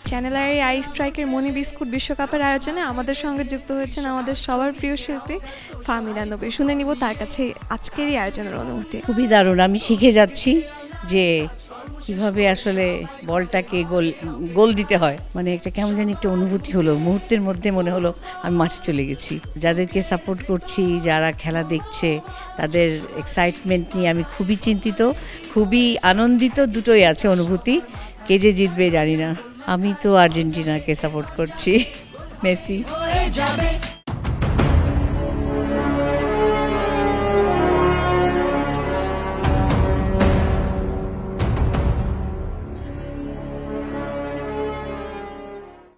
Channel আর আই স্ট্রাইকের মনি বিস্কুট বিশ্বকাপের আয়োজনে আমাদের সঙ্গে যুক্ত হয়েছেন আমাদের সবার প্রিয় শিল্পী ফাহমিদা নবী। শুনে নিব তার কাছে আজকের এই আয়োজনের অনুভূতি। খুবই দারুণ, আমি শিখে যাচ্ছি যে কিভাবে আসলে বলটাকে গোল দিতে হয়। মানে একটা কেমন জানি একটা অনুভূতি হলো, মুহূর্তের মধ্যে মনে হলো আমি মাঠে চলে গেছি। যাদেরকে সাপোর্ট করছি, যারা খেলা দেখছে, তাদের এক্সাইটমেন্ট নিয়ে আমি খুবই চিন্তিত, খুবই আনন্দিত, দুটোই আছে অনুভূতি। কে যে জিতবে জানি না। আমি তো আর্জেন্টিনাকে সাপোর্ট করছি, মেসি।